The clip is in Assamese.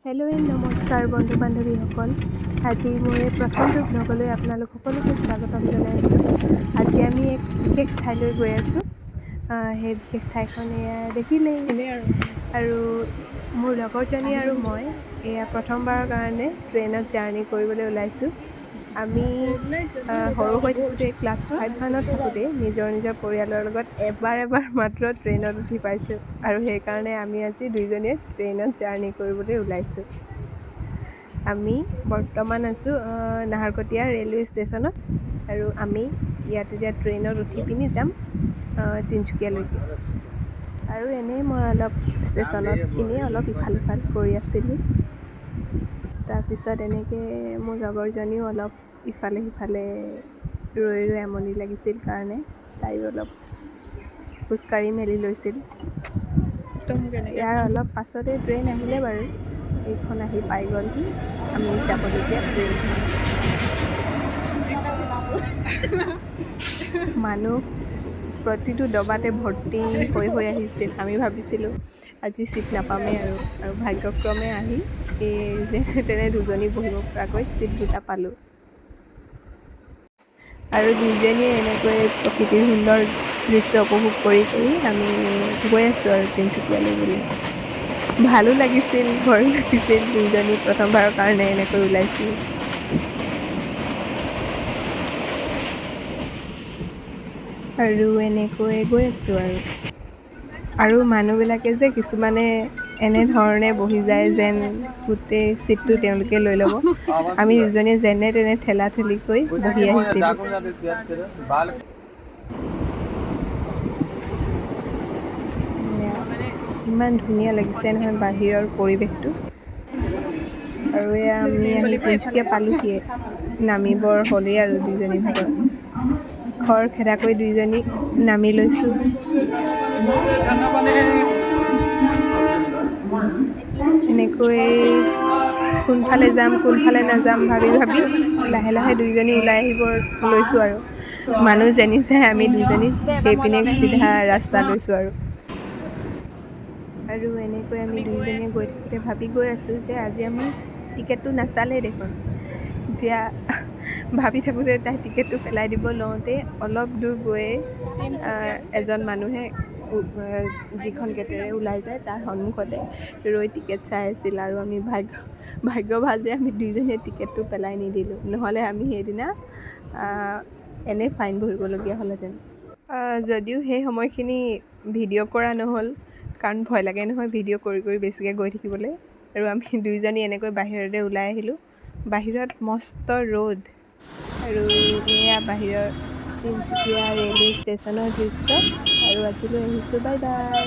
হেল্ল' নমস্কাৰ বন্ধু বান্ধৱীসকল। আজি মই প্ৰথমটো ব্লগলৈ আপোনালোক সকলোকে স্বাগতম জনাই আছোঁ। আজি আমি এক বিশেষ ঠাইলৈ গৈ আছোঁ। সেই বিশেষ ঠাইখন এয়া দেখিলেই আৰু মোৰ লগৰজনী আৰু মই এয়া প্ৰথমবাৰৰ কাৰণে ট্ৰেইনত জাৰ্ণি কৰিবলৈ ওলাইছোঁ। আমি সৰু হৈ থাকোঁতে ক্লাছ 5 মানত থাকোঁতে নিজৰ পৰিয়ালৰ লগত এবাৰ মাত্ৰ ট্ৰেইনত উঠি পাইছোঁ আৰু সেইকাৰণে আমি আজি দুইজনীয়ে ট্ৰেইনত জাৰ্ণি কৰিবলৈ ওলাইছোঁ। আমি বৰ্তমান আছোঁ নাহৰকটীয়া ৰেলৱে ষ্টেচনত আৰু আমি ইয়াত এতিয়া ট্ৰেইনত উঠি পিনি যাম তিনিচুকীয়ালৈকে। আৰু এনেই মই অলপ ষ্টেচনত এনেই অলপ ইফাল সিফাল কৰি আছিলোঁ। তাৰপিছত এনেকৈ মোৰ লগৰজনীও অলপ ইফালে সিফালে ৰৈ আমনি লাগিছিল কাৰণে তাইও অলপ খোজকাঢ়ি মেলি লৈছিল। ইয়াৰ অলপ পাছতে ট্ৰেইন আহিলে বাৰু। এইখন আহি পাই গ'লহি আমি যাবলগীয়া ট্ৰেইনখন। মানুহ প্ৰতিটো ডবাতে ভৰ্তি হৈ আহিছিল। আমি ভাবিছিলোঁ আজি ছিট নাপামেই আৰু ভাগ্যক্ৰমে আহি এই যেনে তেনে দুজনী বহিব পৰাকৈ ছিট দুটা পালোঁ। আৰু দুইজনীয়ে এনেকৈ প্ৰকৃতিৰ সুন্দৰ দৃশ্য উপভোগ কৰি আমি গৈ আছোঁ আৰু তিনিচুকীয়ালৈ বুলি। ভালো লাগিছিল, ভয়ো লাগিছিল। দুইজনী প্ৰথমবাৰৰ কাৰণে এনেকৈ ওলাইছোঁ। আৰু এনেকৈ গৈ আছোঁ আৰু মানুহবিলাকে যে কিছুমানে এনেধৰণে বহি যায় যেন গোটেই ছিটটো তেওঁলোকে লৈ ল'ব। আমি দুজনীয়ে যেনে তেনে ঠেলা ঠেলিকৈ বহি আহিছিলোঁ। ইমান ধুনীয়া লাগিছে নহয় বাহিৰৰ পৰিৱেশটো। আৰু এয়া আমি আহি তিনিচুকীয়া পালোহিয়ে, নামিবৰ হ'লেই আৰু দুইজনীৰ ভিতৰত। খৰখেদাকৈ দুইজনী নামি লৈছোঁ। এনেকৈ কোনফালে যাম কোনফালে নাযাম ভাবি লাহে লাহে দুইজনী ওলাই আহিব লৈছোঁ আৰু মানুহ যেনি যায় আমি দুইজনী সেইপিনে চিধা ৰাস্তা লৈছোঁ আৰু এনেকৈ আমি দুইজনীয়ে গৈ থাকোঁতে ভাবি গৈ আছোঁ যে আজি আমি টিকেটটো নাচালেই দেখোন। এতিয়া ভাবি থাকোঁতে তাই টিকেটটো পেলাই দিব লওঁতে অলপ দূৰ গৈয়ে এজন মানুহে যিখন গেটেৰে ওলাই যায় তাৰ সন্মুখতে ৰৈ টিকেট চাই আছিল আৰু আমি ভাগ্য ভাল যে আমি দুইজনীয়ে টিকেটটো পেলাই নিদিলোঁ, নহ'লে আমি সেইদিনা এনেই ফাইন ভৰিবলগীয়া হ'লহেঁতেন। যদিও সেই সময়খিনি ভিডিঅ' কৰা নহ'ল, কাৰণ ভয় লাগে নহয় ভিডিঅ' কৰি বেছিকৈ গৈ থাকিবলৈ। আৰু আমি দুইজনী এনেকৈ বাহিৰতে ওলাই আহিলোঁ। বাহিৰত মস্ত ৰ'দ আৰু এয়া বাহিৰৰ তিনিচুকীয়া ৰেলৱে ষ্টেচনৰ দৃশ্য। আৰু আজিলৈ আহিছোঁ, বাই বাই।